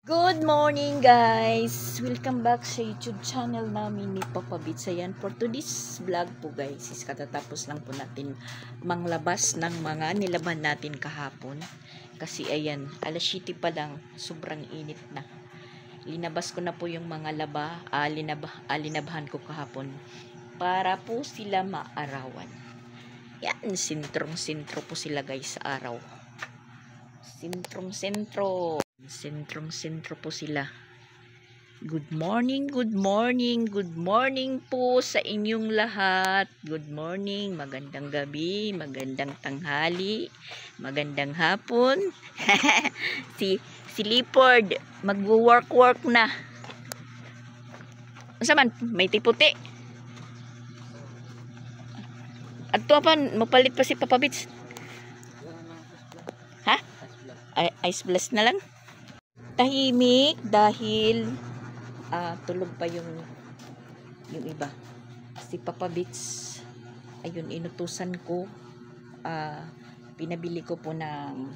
Good morning guys! Welcome back sa YouTube channel namin ni Papa Bits. Ayan, for today's vlog po guys, is katatapos lang po natin manglabas ng mga nilaban natin kahapon. Kasi ayan, alas 7 pa lang, sobrang init na. Linabas ko na po yung mga linabahan ko kahapon para po sila maarawan. Yan, sentrong-sentro po sila guys sa araw. Sentrong-sentro po sila. Good morning po sa inyong lahat. Good morning, magandang gabi, magandang tanghali, magandang hapon. si Leopard magwo-work na. Asa man may tiputi. Adto pa mapalit pa si Papa Bits. Ha? Ice blast na lang. Tahimik dahil tulog pa yung iba. Si Papa Bits, ayun, inutusan ko, pinabili ko po ng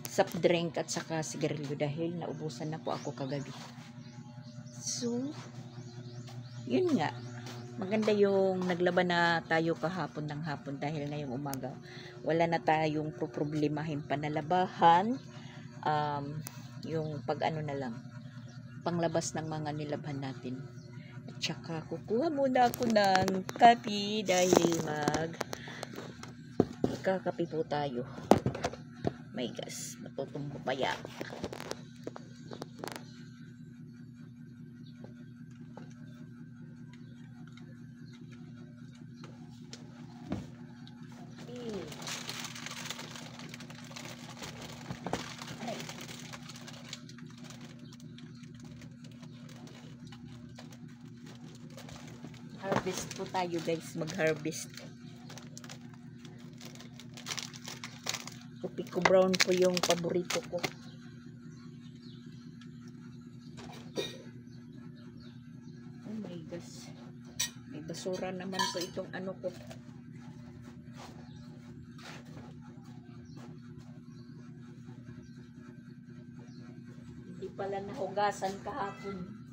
soft drink at saka sigarilyo dahil naubusan na po ako kagabi. So, yun nga, maganda yung naglaban na tayo kahapon ng hapon dahil ngayong umaga wala na tayong problemahin panalabahan, yung pag ano na lang, panglabas ng mga nilabhan natin. At saka kukuha muna ako ng kape dahil kakape po tayo. My gosh, matutumbo pa yan. Harvest po tayo guys, mag-harvest. Kopi ko brown po yung paborito ko. Oh my gosh, may basura naman po itong ano ko. Hindi pala nahugasan kahapon.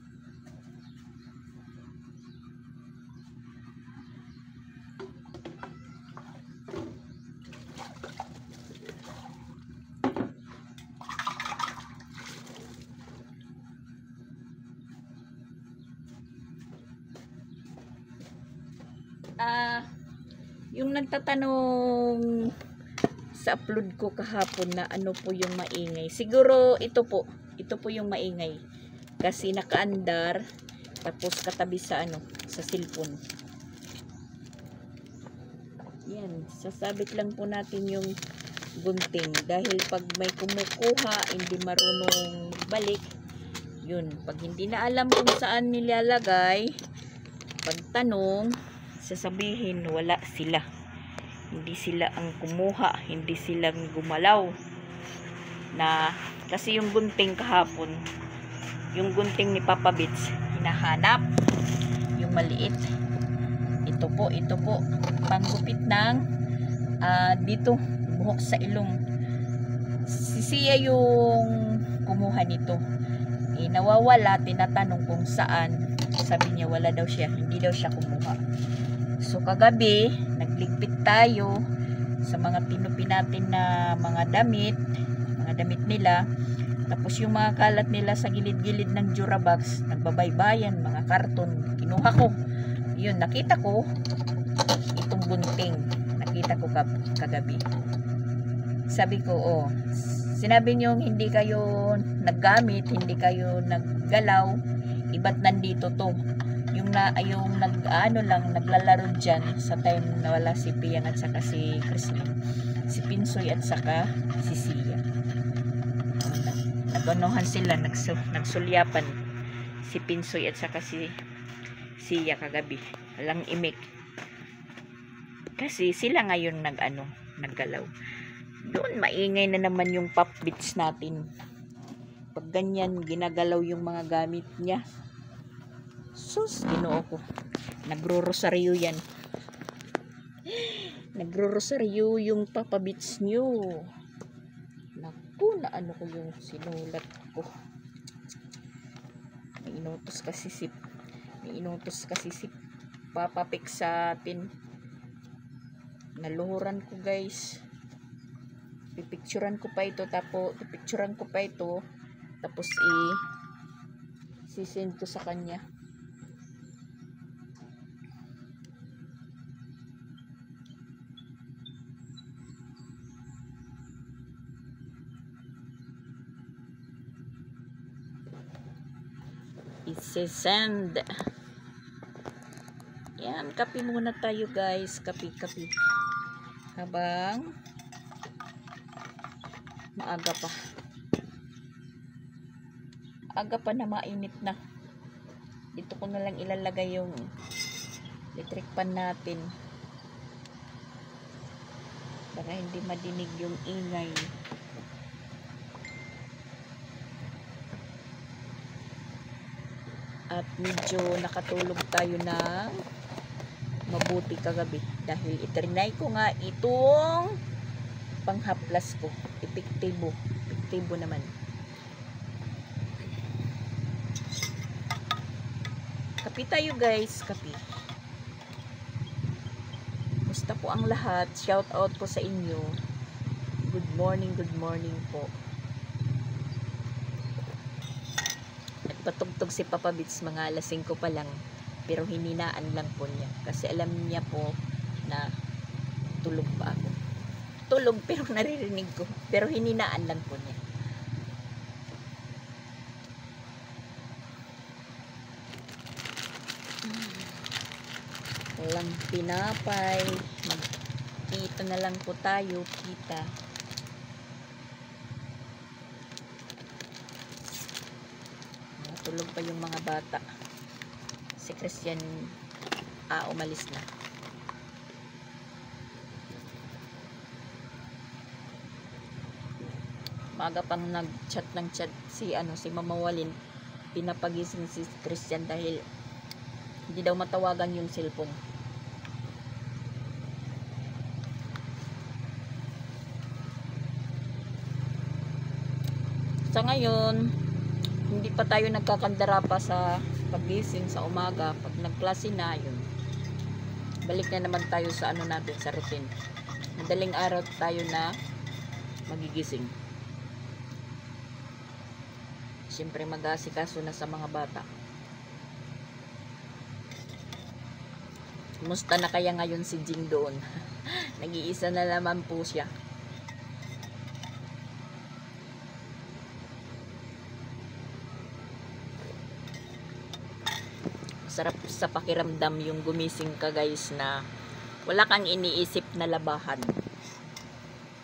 Yung nagtatanong sa upload ko kahapon na ano po yung maingay, siguro ito po yung maingay kasi nakaandar tapos katabi sa sa cellphone. Yan, sasabit lang po natin yung gunting dahil pag may kumukuha hindi marunong balik yun, pag hindi na alam kung saan nilalagay, pagtanong sasabihin wala sila, hindi sila ang kumuha, hindi silang gumalaw na kasi yung gunting kahapon, yung gunting ni Papa Bits hinahanap, yung maliit, ito po panggupit ng dito buhok sa ilong. Si Sia yung kumuha nito, nawawala, tinatanong kung saan, sabi niya wala daw siya, hindi daw siya kumuha. So kagabi nagligpit tayo sa mga tinupi natin na mga damit nila, tapos yung mga kalat nila sa gilid-gilid ng Durabox, nagbabaybayan, mga karton, kinuha ko. Yun, nakita ko itong gunting, nakita ko kagabi. Sabi ko, sinabi niyo hindi kayo naggamit, hindi kayo naggalaw, iba't nandito to. Yung naglalaro dyan sa time na wala si Piang at saka si Crislin, si Pinsoy at saka si Sia. Naganohan sila, nagsulyapan si Pinsoy at saka si Sia kagabi. Walang imik. Kasi sila ngayon naggalaw. Doon maingay na naman yung Pop Bits natin. Pag ganyan, ginagalaw yung mga gamit niya. Sus, Ginoo ko. Nagro-rosaryo yan. Nagro-rosaryo yung Papa Bits nyo. Naku, na ano ko yung sinulat ko. May inutos kasi si Papa Pig sa atin. Naluhuran ko guys. Pipicturan ko pa ito, tapos sisend ko sa kanya. Isesend. Yan, kape muna tayo guys. Kape. Habang maaga pa. Aga pa na mainit na. Dito ko na lang ilalagay yung electric pan natin. Para hindi madinig yung ingay. At medyo nakatulog tayo ng mabuti kagabi. Dahil itrinay ko nga itong panghaplas ko. Epektibo naman. Kape tayo guys, kape. Basta po ang lahat. Shout out po sa inyo. Good morning po. Patugtog si Papa Bits mga alas 5 pa lang, pero hininaan lang po niya kasi alam niya po na tulog pa ako. Tulog pero naririnig ko, pero hininaan lang po niya. Walang pinapay, magkita na lang po tayo, kita. Tulog pa yung mga bata. Si Christian umalis na. Maga pang nag-chat si Mama Walin. Pinapagising si Christian dahil hindi daw matawagan yung cellphone. Sa ngayon hindi pa tayo nagkakandara pa sa pagising sa umaga. Pag nagklase na yun, balik na naman tayo sa natin, sa routine. Madaling araw tayo na magigising. Siyempre mag-aasikaso na sa mga bata. Kumusta na kaya ngayon si Jing doon? Nag-iisa na naman po siya. Sarap sa pakiramdam yung gumising ka guys na wala kang iniisip na labahan.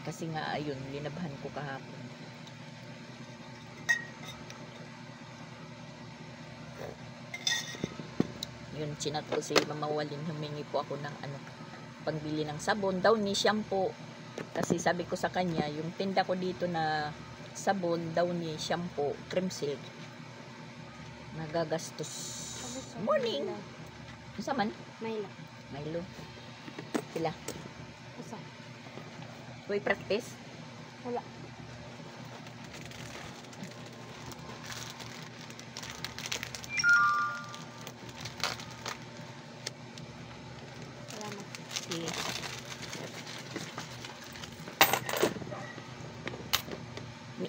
Kasi nga ayun, linabahan ko kahapon. Yun, chinat ko si Mama Walin, humingi po ako ng pangbili ng sabon daw ni shampoo. Kasi sabi ko sa kanya, yung tinda ko dito na sabon daw ni shampoo, cream silk, nagagastos. Morning. Isa man? Milo. Sila. Isa. Uy, practice? Wala. Salamat. Sige.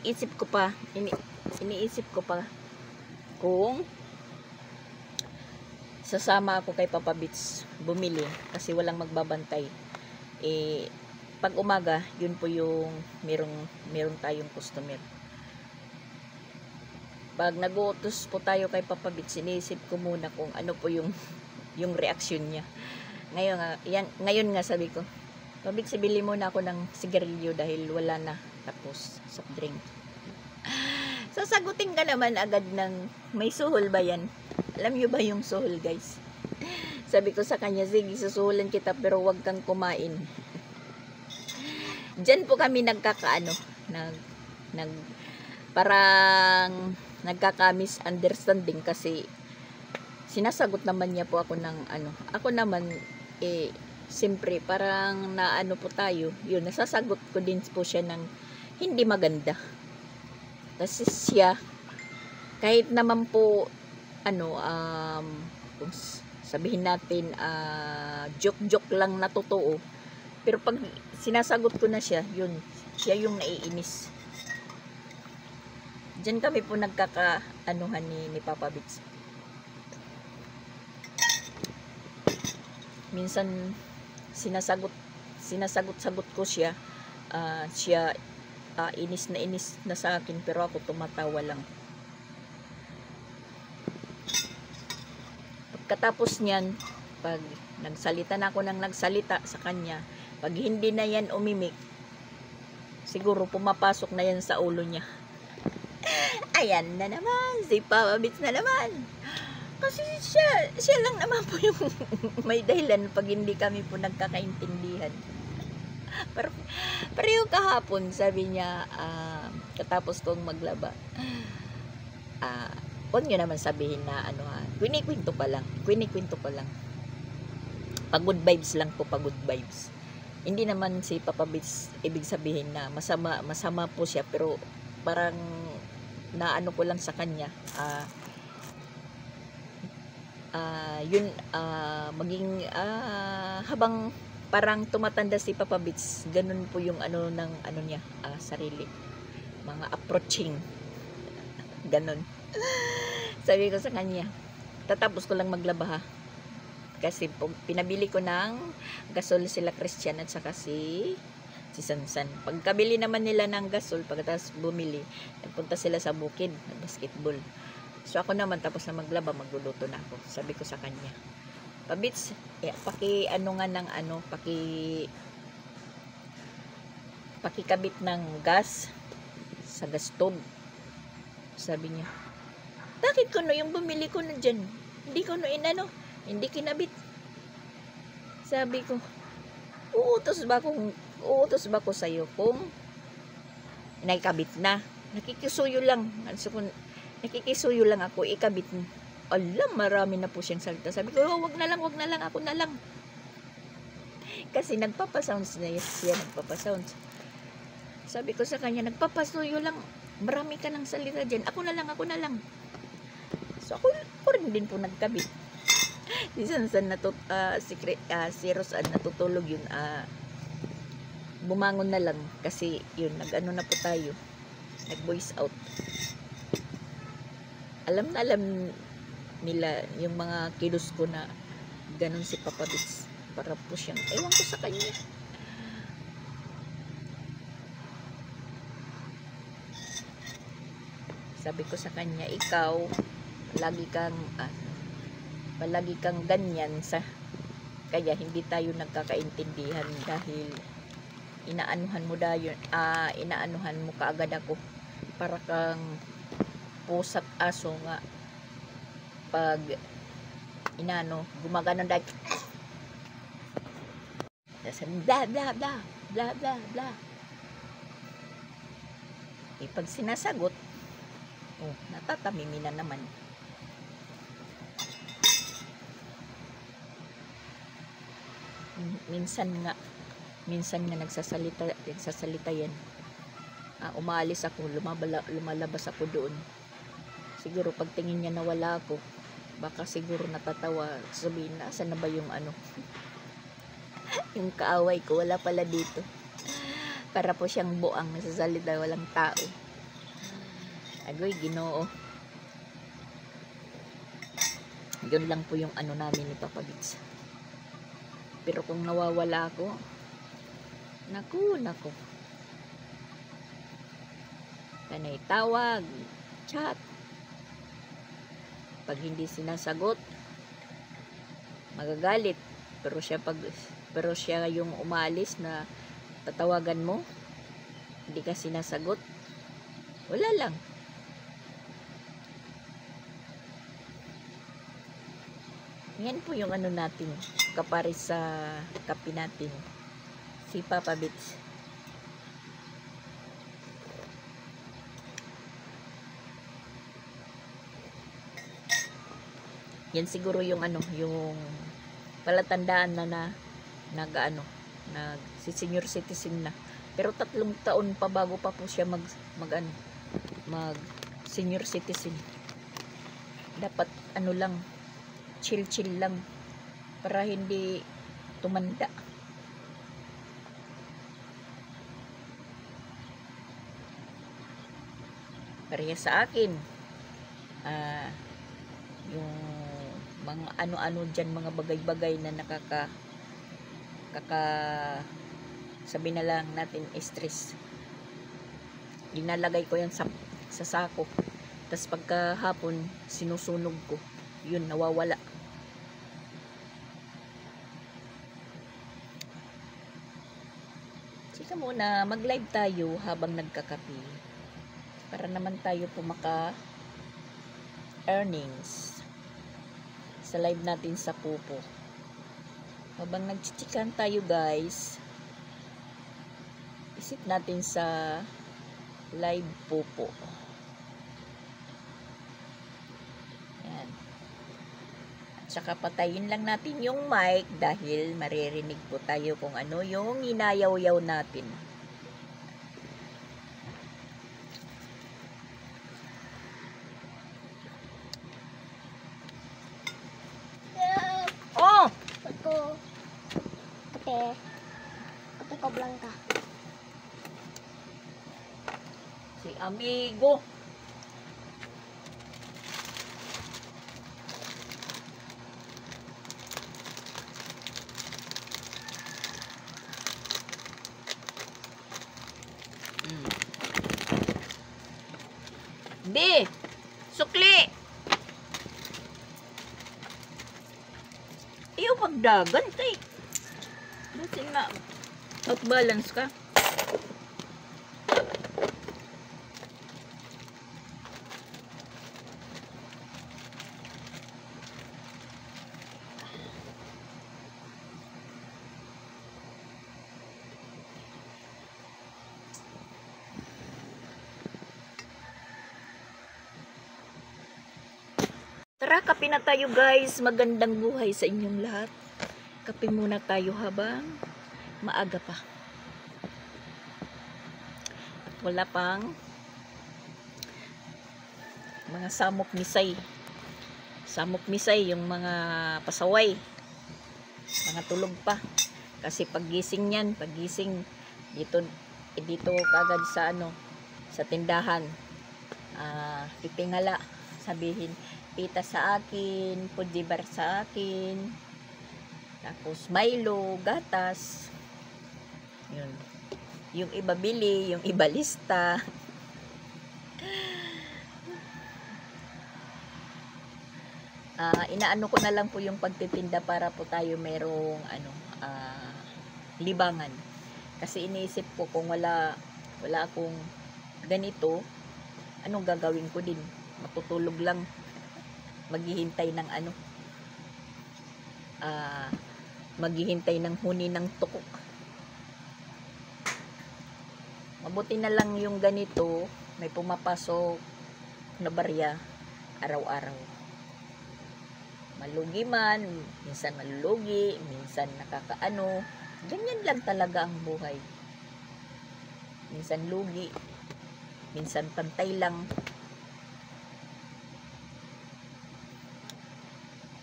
Iniisip ko pa kung sasama ako kay Papa Bits bumili kasi walang magbabantay. Pag umaga, yun po yung merong tayong customer. Pag nag-uutos po tayo kay Papa Bits, iniisip ko muna kung ano po yung reaksyon niya. Ngayon nga sabi ko, Papa Bits, bili muna ako ng sigarilyo dahil wala na, tapos soft drink. Sasagutin ka naman agad ng may suhol ba yan? Alam nyo ba yung suhol guys? Sabi ko sa kanya, sige susuhulan kita pero wag kang kumain. Diyan po kami parang nagkaka-misunderstanding kasi sinasagot naman niya po ako ng ako naman siyempre parang naano po tayo, yun, nasasagot ko din po siya ng hindi maganda. Kasi siya, kahit naman po, kung sabihin natin, joke-joke lang na totoo, pero pag sinasagot ko na siya, yun, siya yung naiinis. Diyan kami po nagkaka-anuhan ni Papa Bits. Minsan, sinasagot-sagot ko siya, siya, inis na sa akin, pero ako tumatawa lang. Pagkatapos niyan, pag nagsalita na ako ng nagsalita sa kanya, pag hindi na yan umimik, siguro pumapasok na yan sa ulo niya. Ayan na naman, si Papa Bits na naman. Kasi siya lang naman po yung may dahilan pag hindi kami po nagkakaintindihan. Pero kahapon, sabi niya, katapos kong maglaba, huwag nyo naman sabihin na kwinikwento pa lang. Pagod vibes lang po, pagod vibes. Hindi naman si Papa Bits ibig sabihin na masama po siya, pero parang naano ko lang sa kanya, maging habang parang tumatanda si Papa Bits, ganun po yung niya, sarili, mga approaching, ganun. Sabi ko sa kanya, tatapos ko lang maglaba ha, kasi pinabili ko ng gasol sila Christian at saka si Sansan. Pagkabili naman nila ng gasol, pagkatapos bumili, nagpunta sila sa bukid ng basketball. So ako naman, tapos na maglaba, magluluto na ako. Sabi ko sa kanya, Pabits, pakikabit ng gas sa gas stove. Sabi niya, bakit ko no yung bumili ko na dyan? Hindi ko no hindi kinabit. Sabi ko, uutos ba ko sa'yo kung naikabit na? Nakikisuyo lang. Nakikisuyo lang ako, ikabit mo. Alam, marami na po siyang salita. Sabi ko, wag na lang, ako na lang. Kasi nagpapasounds na siya, nagpapasounds. Sabi ko sa kanya, nagpapasuyo lang, marami ka ng salita dyan. Ako na lang. So, ako rin din po nagkabit. Si Sansan, si Rosan, natutulog yun. Bumangon na lang, kasi yun, na po tayo. Nag-voice out. Alam nila yung mga kilos ko na ganun si Papa Bits. Para po siyang, ewan ko sa kanya. Sabi ko sa kanya, ikaw, palagi kang ganyan kaya hindi tayo nagkakaintindihan dahil inaanuhan mo kaagad ako. Para kang pusat aso nga, pag gumagano dahil bla bla bla bla bla bla. Pag sinasagot, natatamimi na naman. Minsan nga nagsasalita yan. Umalis ako, lumalabas ako doon. Siguro pagtingin niya na wala ako, baka siguro natatawa, sabihin na, saan na ba yung yung kaaway ko, wala pala dito. Para po siyang buang nagsasalita, walang tao. Agoy, Ginoo. Yun lang po yung namin ni Papa Bits. Pero kung nawawala ako, naku. Kanay tawag, chat. Pag hindi sinasagot, magagalit. Pero siya yung umalis na tatawagan mo, hindi ka sinasagot, wala lang. Yan po yung natin, kapares sa kape natin, si Papa Bits. Yan siguro yung yung palatandaan na si senior citizen na. Pero 3 taon pa bago pa po siya mag senior citizen. Dapat ano lang, chill lang para hindi tumanda. Pareha sa akin, yung mga ano-ano dyan, mga bagay-bagay na sabi na lang natin stress, dinalagay ko yan sa sako, tas pagkahapon sinusunog ko, yun nawawala. Sika muna, mag live tayo habang nagkakape para naman tayo pumaka earnings sa live natin sa Pupo. Habang nagchichikan tayo guys, isip natin sa live Pupo. Yan. At saka patayin lang natin yung mic dahil maririnig po tayo kung ano yung inayaw-yaw natin. Kape ko blanca. Si amigo. B, sukli. Iyo pagdagan kay. Buti na out balance ka. Tara, kape na tayo guys. Magandang buhay sa inyong lahat. Kape muna tayo habang maaga pa. At wala pang mga samok misay. Samok misay, yung mga pasaway. Mga tulog pa. Kasi paggising yan, dito kagad sa sa tindahan. Titingala, sabihin, pita sa akin, pujibar sa akin, tapos Milo, gatas, yun. Yung iba bili, yung iba lista. Inaano ko na lang po yung pagtitinda para po tayo merong libangan. Kasi iniisip ko kung wala akong ganito, anong gagawin ko din? Matutulog lang. Maghihintay ng maghihintay ng huni ng tukok. Mabuti na lang yung ganito, may pumapasok na barya araw-araw. Malugi man, minsan malulugi, minsan nakakaano. Ganyan lang talaga ang buhay. Minsan lugi, minsan pantay lang.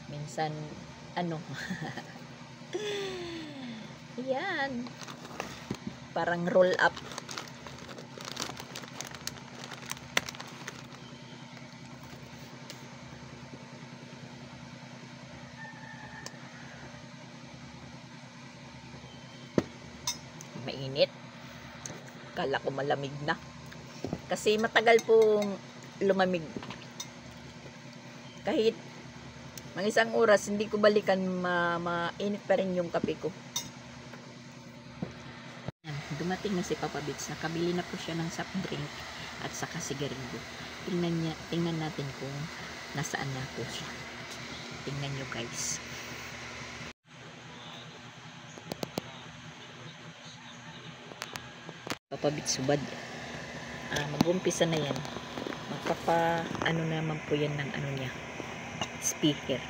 Minsan yan, parang roll up. Mainit, kala ko malamig na kasi matagal pong lumamig. Kahit mga 1 oras, hindi ko balikan, mainit pa rin yung kape ko. Dumating na si Papa Bits. Nakabili na po siya ng soft drink at saka sigarilyo. Tingnan natin kung nasaan na po siya. Tingnan nyo guys. Papa Bits subad. Mag-umpisa na yan. Naman po yan ng niya. Speaker.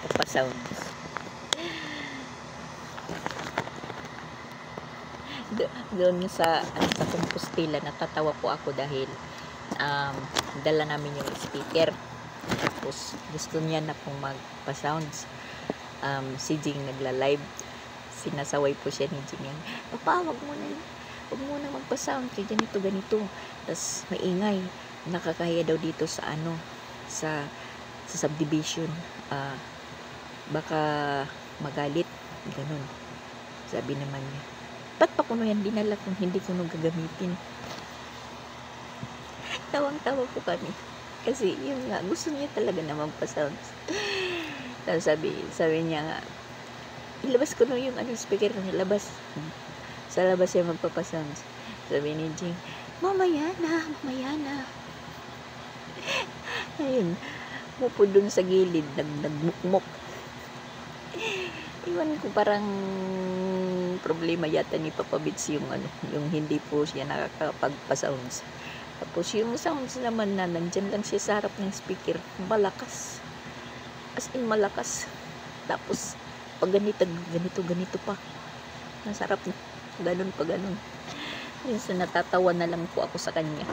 Papa sounds. doon sa Compostela, natatawa po ako dahil dala namin yung speaker. Tapos gusto niya na pong magpa-sounds. Si Jing nagla-live. Sinasaway po siya ni Jing. Papa, wag mo na magpa-sound. Kaya ganito. Tapos maingay. Nakakahiya daw dito sa sa subdivision. Baka magalit. Ganun. Sabi naman niya. Ba't pa kuno yan dinala kung hindi ko nung gagamitin? Tawang-tawa po kami. Kasi yun nga, gusto niya talaga na magpa-sounds. Tapos sabi niya nga, ilabas ko no yung speaker na labas. Sa labas siya magpapa-sounds. Sabi ni Jing, mamaya na. Ayun, mupo dun sa gilid, nagmukmok. Iwan ko parang problema yata ni Papa Bits yung yung hindi po siya nakakapagpa-sounds. Tapos yung sounds naman na nandyan lang siya sa harap ng speaker, malakas. As in malakas. Tapos pag ganito pa. Nasarap na. Ganun. Minsan natatawa na lang po ako sa kanya.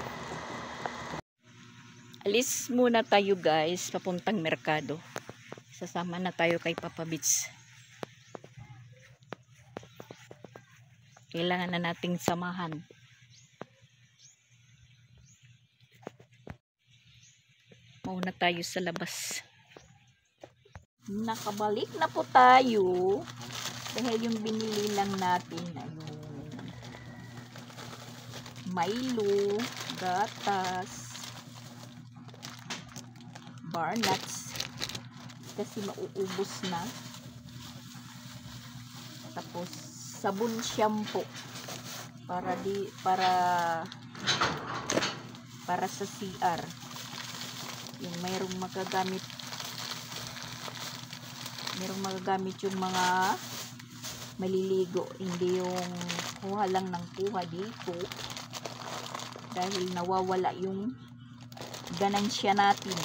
Alis muna tayo guys, papuntang merkado. Sasama na tayo kay Papa Bits. Kailangan na nating samahan. Mauna tayo sa labas. Nakabalik na po tayo. Dahil yung binili lang natin Milo, gatas, bar nuts kasi mauubos na. Tapos sabon shampoo para sa CR. Yung mayroong magagamit yung mga maliligo, hindi yung kuha lang ng kuha dito dahil nawawala yung ganansya natin.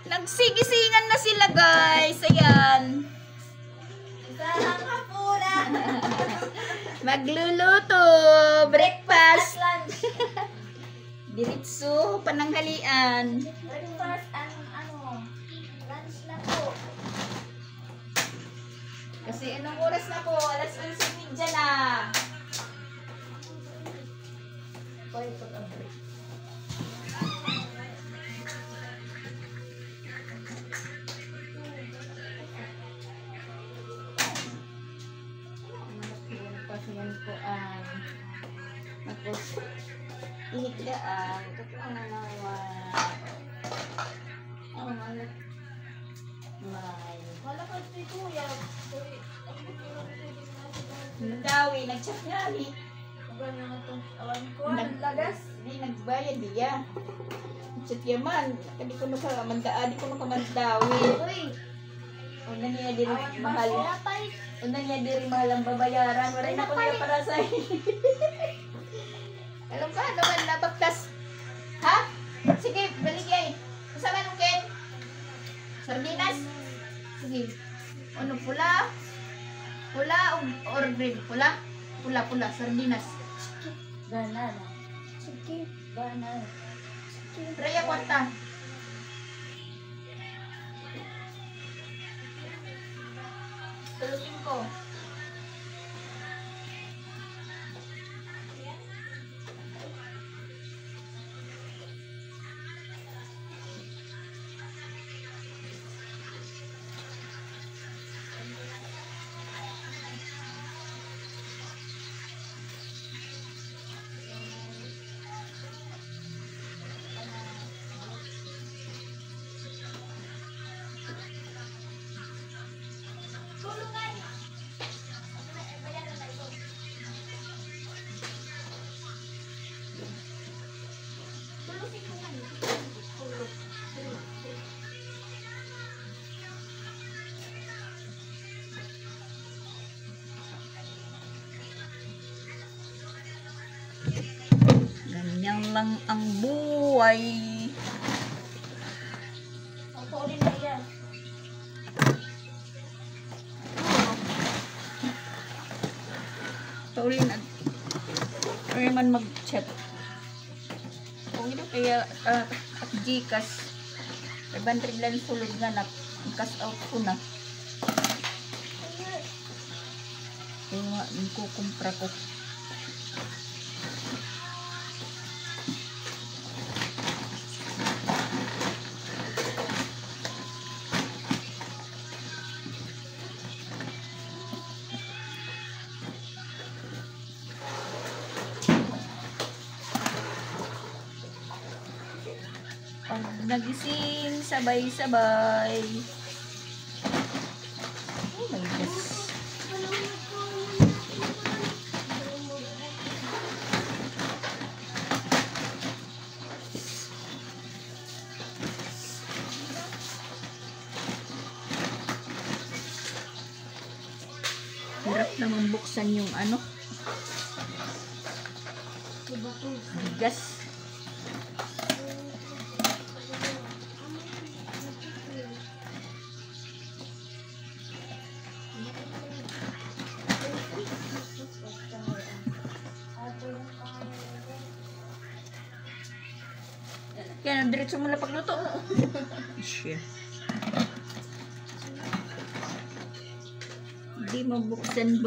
Nagsigisingan na sila guys. Ayan. Magluluto. Breakfast. Lunch. Diretso. Pananghalian. Breakfast lunch na po. Kasi anong oras na po? Alas 11:30 na. Pwede po ang break. Yan po ang tapos kababayaan. Katuwa na naman. Ang alat. May. Wala ka si Kuya. Uy, ang buti lang ito. Nagdawi, nag-chat nga ni. Maganda nga itong awan ko. Ang lagas. Hindi nagbayad diya. Chat yaman. Kadi ko na ka mandaadi ko na ka mandawi. Uy, Una niya diri awan ba mahal. siya pa? Una niya diri mahal ang babayaran. Wala na ko niya para sa alam ka naman napagtas. Ha? Sige, balik yan. Kasama nung Ken? Sardinas? Sige. Ano, pula? Pula or green? Pula? Pula, sardinas. Gana na. Sige, gana. Raya kwarta. Tulutin ko. Tulungan. Tulusin ko nga. Tulog. Ganyan lang ang buhay. Ang tuloy na yan. Sorry na. Sorry man mag-chat. Kung ito kaya at Gcash. 500 lang sulod nga na. Cash out ko na. Kaya nga, kukumpra ko. Pag nagising, sabay-sabay. Oh my gosh. Hirap naman buksan yung ano, bigas. Kaya diretso mo na pagluto. Shit. Hindi mo buksan.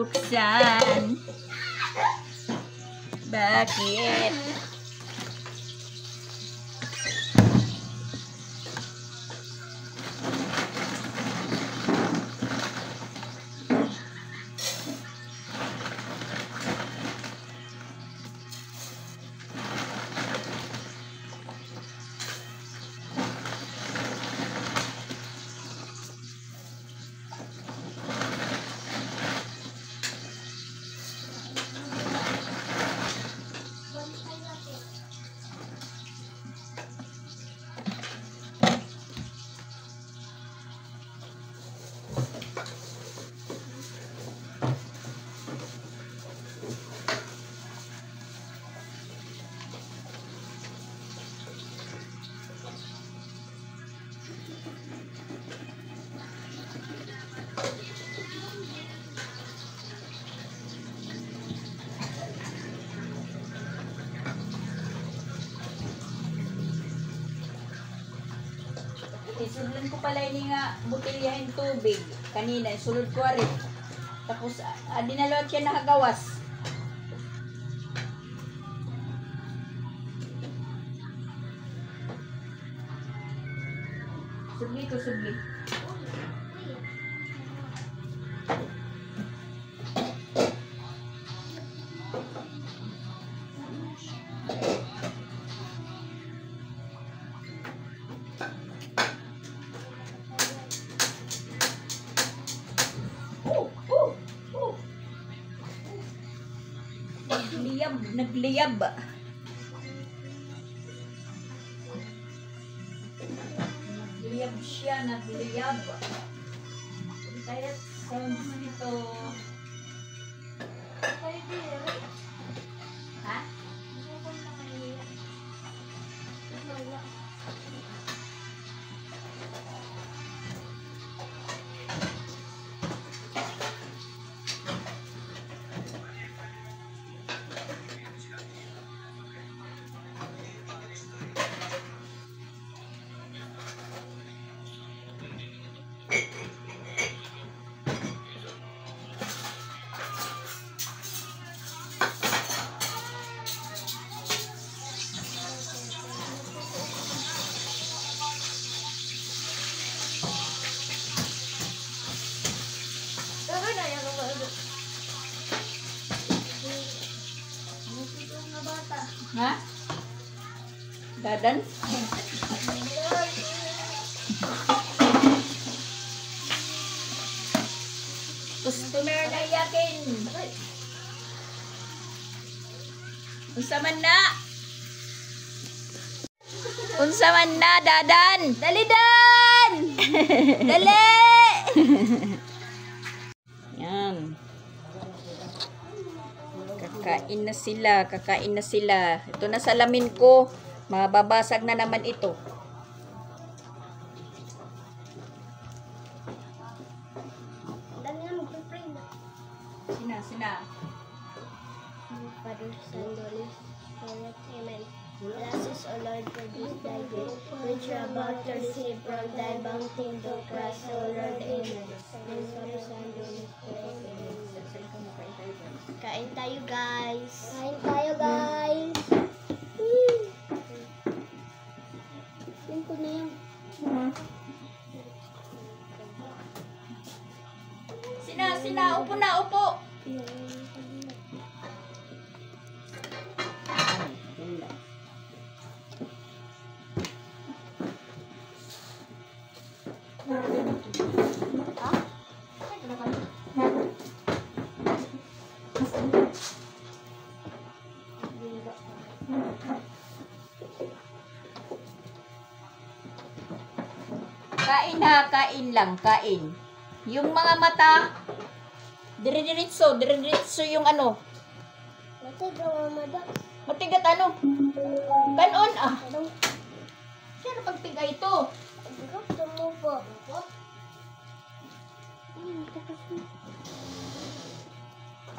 Bakit? Isulod ko pala ini nga butilyahin tubig. Kanina, isulod ko rin. Tapos, dinalot siya nakagawas. Subli. nagliyab. Nagliyab siya, nagliyab. Kaya sounds nito. Kayo din. Ha? Gusto ko na kayo. Wala. Pero na yan ang ano. Musipong na bata. Ha? Dadan? Customer na yakin. Unsa man na? Unsa man na, Dadan? Dali, Dan! Dali! Yan. Kakain na sila, kakain na sila. Ito na salamin ko. Mababasag na naman ito. Dali na mag-pray na. Sina. Father, Son, Holy Spirit, Amen. Bless us, O Lord, for this thy gift, which you are about to receive from thy bounty through Christ, O Lord, Amen. And Father, Son, Holy Spirit, Amen. Kain tayo, guys. Kain tayo, guys. Yan ko na yan. Sina, upo na, upo. Kain ha, kain lang, kain. Yung mga mata, dire-diretso yung ano. Matigaw ang mada. Matigat ano? Ganon ah. Anong Sino pagtiga ito? gusto mo po? Tapos mo.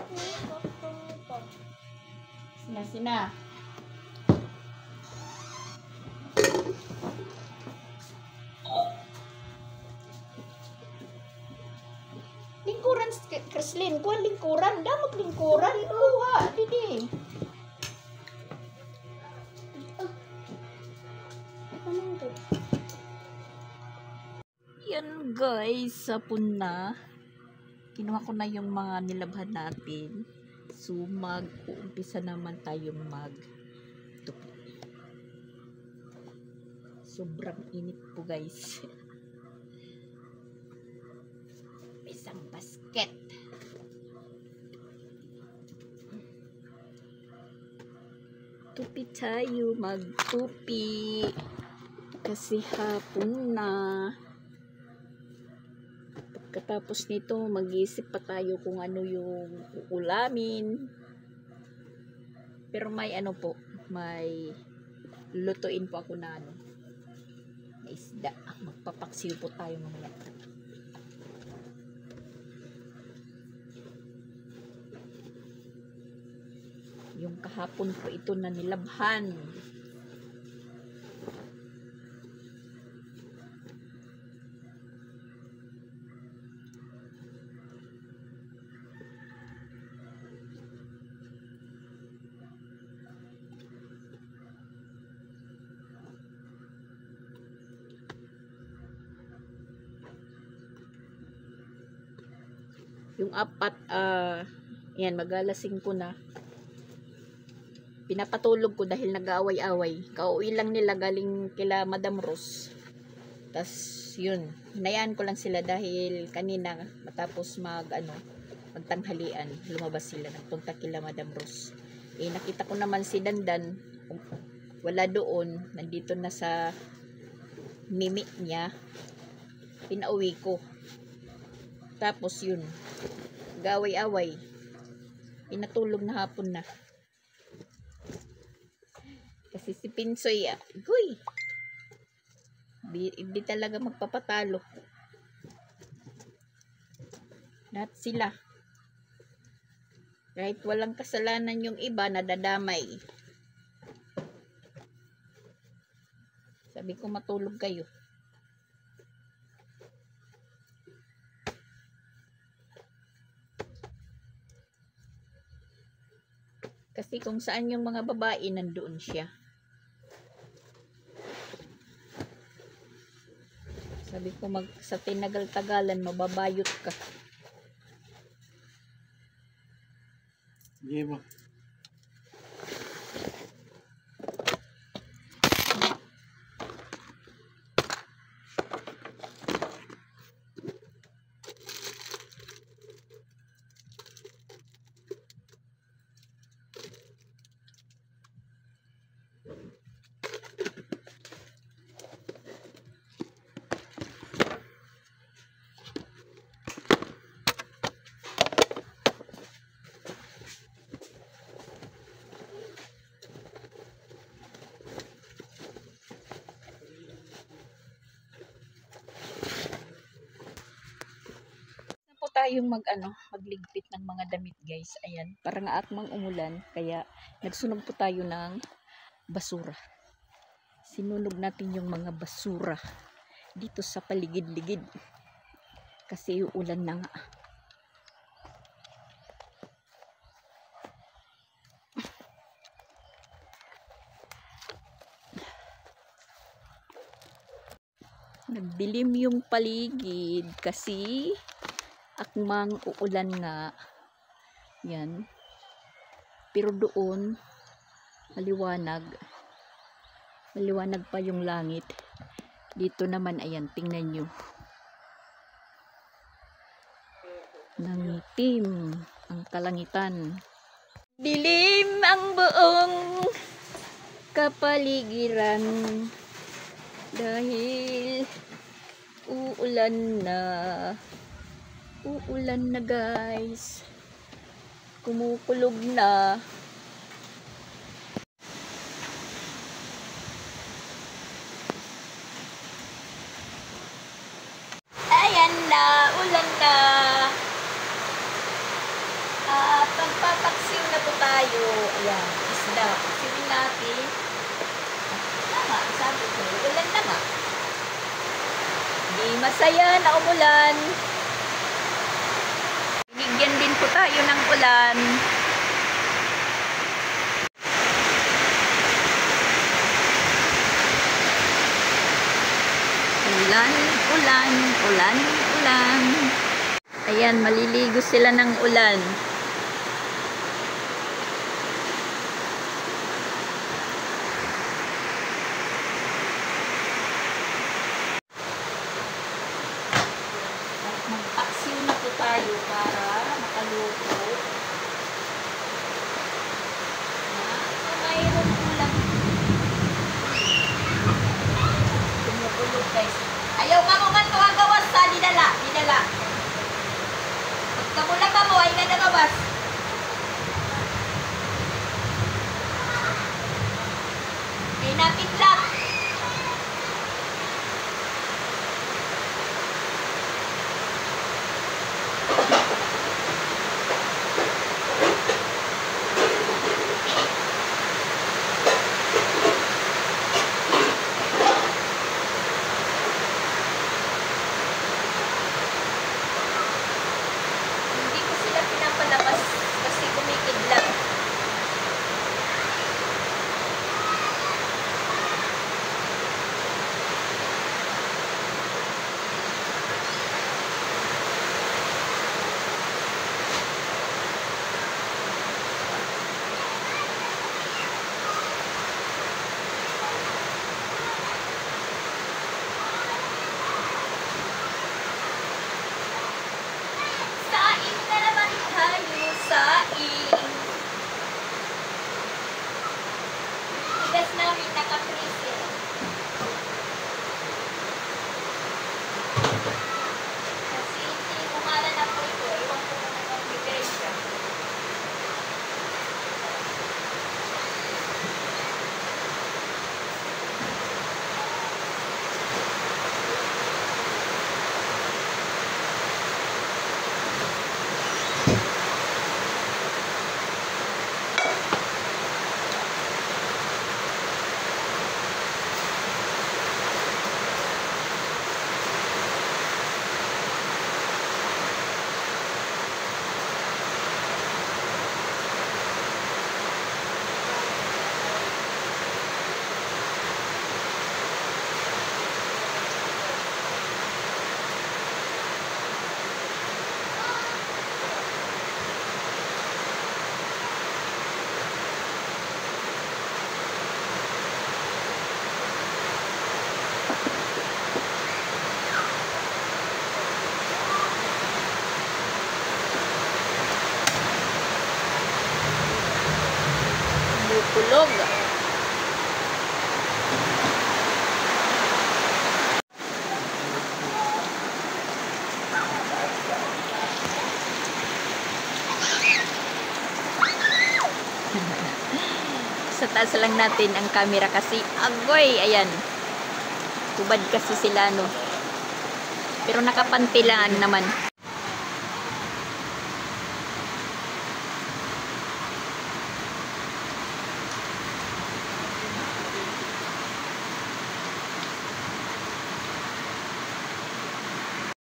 Gusto mo po? Sina. Lingkuran, Kreslin. Kuha lingkuran. Damag lingkuran. Kuha. Didi. Yan guys. Sapon na. Kinuha ko na yung mga nilabhan natin. So mag-uumpisa naman tayong mag-tupi. Sobrang init po guys. Isang basket. Tupi tayo, magtupi. Kasi hapon na. Pagkatapos nito, mag-iisip pa tayo kung ano yung uulamin. Pero may ano po, may lutuin po ako na ano. Na isda. Magpapaksiw po tayo mamaya. Yung kahapon po ito na nilabhan. Yung apat, yan, magalasing ko na. Pinapatulog ko dahil nag-aaway-away. Kauwi lang nila galing kila Madam Rose. Tas yun, hinayaan ko lang sila dahil kanina matapos magtanghalian, lumabas sila, nagpunta kila Madam Rose. Nakita ko naman si Dandan, wala doon, nandito na sa mimi niya. Pinauwi ko. Tapos yun, gaway-away. Pinatulog na hapon na. Kasi si Pinsoy, hindi talaga magpapatalo. Lahat sila. Kahit walang kasalanan yung iba, nadadamay. Sabi ko, matulog kayo. Kasi kung saan yung mga babae, nandoon siya. Sabi ko, sa tinagal-tagalan, mababayot ka. Hindi mo. Tayong magligpit ng mga damit, guys. Ayan, parang akmang umulan, kaya nagsunog po tayo ng basura. Sinunog natin yung mga basura dito sa paligid-ligid kasi uulan na nga. Nagdilim yung paligid kasi akmang uulan nga. Yan. Pero doon, maliwanag. Maliwanag pa yung langit. Dito naman, ayan, tingnan nyo. Nangitim ang kalangitan. Dilim ang buong kapaligiran dahil uulan na. Uulan na, guys. Kumukulog na. Ayan na, ulan na. Pagpapaksiw na po tayo. Ayan, isda. Paksiwin natin. Tama, sabi ko, ulan na nga. Di masaya na umulan. Bigyan din po tayo ng ulan. Ulan, ulan, ulan, ulan. Ayan, maliligo sila ng ulan. Magpaksiw na po tayo para makaluto. Mayroon ulan. Tumukulog, guys. Ayaw ka mo man ito agawas sa dinala. Dinala. Pagkamula ka mo ay nadagawas. Itataas lang natin ang camera kasi agoy, ayan. Tubad kasi sila, no. Pero nakapantilaan naman.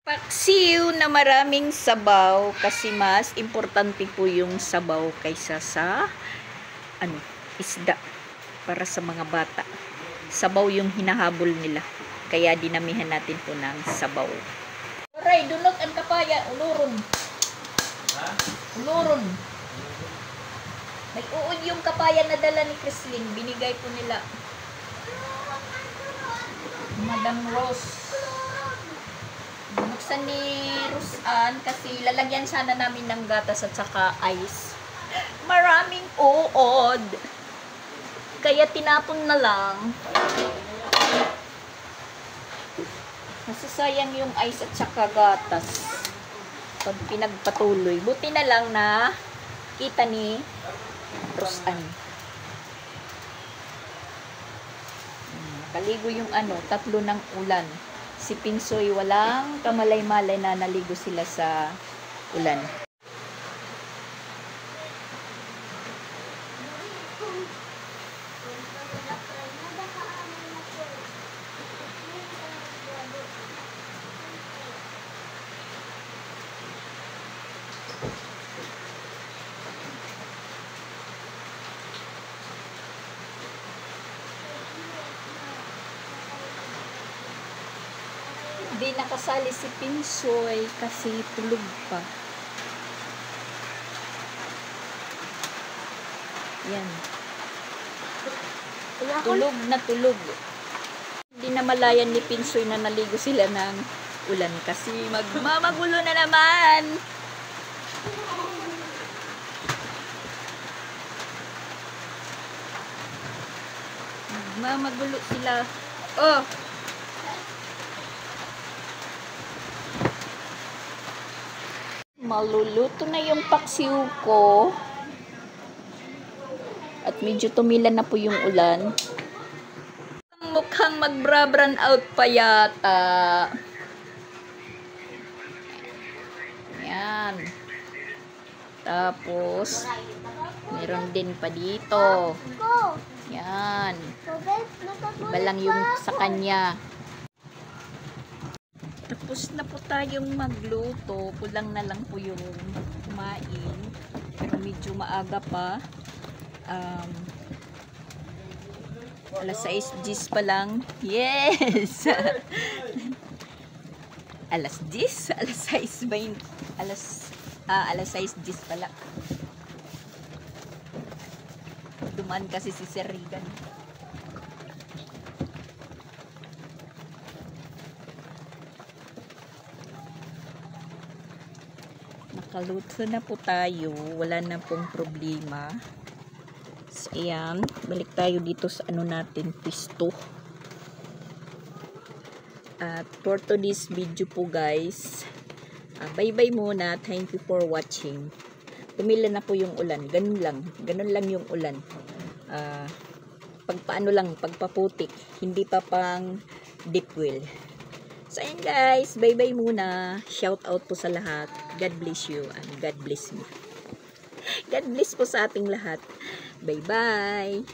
Paksiw na maraming sabaw kasi mas importante po yung sabaw kaysa sa isda para sa mga bata. Sabaw yung hinahabol nila. Kaya dinamihan natin po ng sabaw. Aray, dunot ang kapaya. Uluron. Uluron. May uod yung kapaya na dala ni Chrislyn. Binigay po nila. Madam Rose. Binuksan ni Roseanne kasi lalagyan sana namin ng gatas at saka ice. Maraming uod. Kaya tinapon na lang. Masasayang yung ice at saka gatas pag pinagpatuloy. Buti na lang na kita ni Roseanne. Nakaligo yung tatlo ng ulan. Si Pinsoy walang kamalay-malay na naligo sila sa ulan. Hindi nakasali si Pinsoy kasi tulog pa. Yan. Tulog na tulog. Hindi na malayan ni Pinsoy na naligo sila ng ulan kasi magmamagulo na naman. Magmamagulo sila. Oh! Maluluto na yung paksiw ko. At medyo tumilan na po yung ulan. Mukhang magbra-brown out pa yata. Yan. Tapos, meron din pa dito. Yan. Iba lang yung sa kanya. Tapos na po tayong magluto. Kulang na lang po yung kumain. Pero medyo maaga pa. Alas 6:10 pa lang. Yes! alas 10? Alas 6:20. Alas 6:10 pala. Dumaan kasi si Sir Regan. Nakaluto na po tayo. Wala na pong problema. So, ayan. Balik tayo dito sa natin, pisto. At for today's video po guys, bye-bye muna. Thank you for watching. Tumila na po yung ulan. Ganun lang. Ganun lang yung ulan. Pagpaano lang, pagpaputik. Hindi pa pang deep well. So, ayan guys. Bye-bye muna. Shout out po sa lahat. God bless you and God bless me. God bless po sa ating lahat. Bye-bye.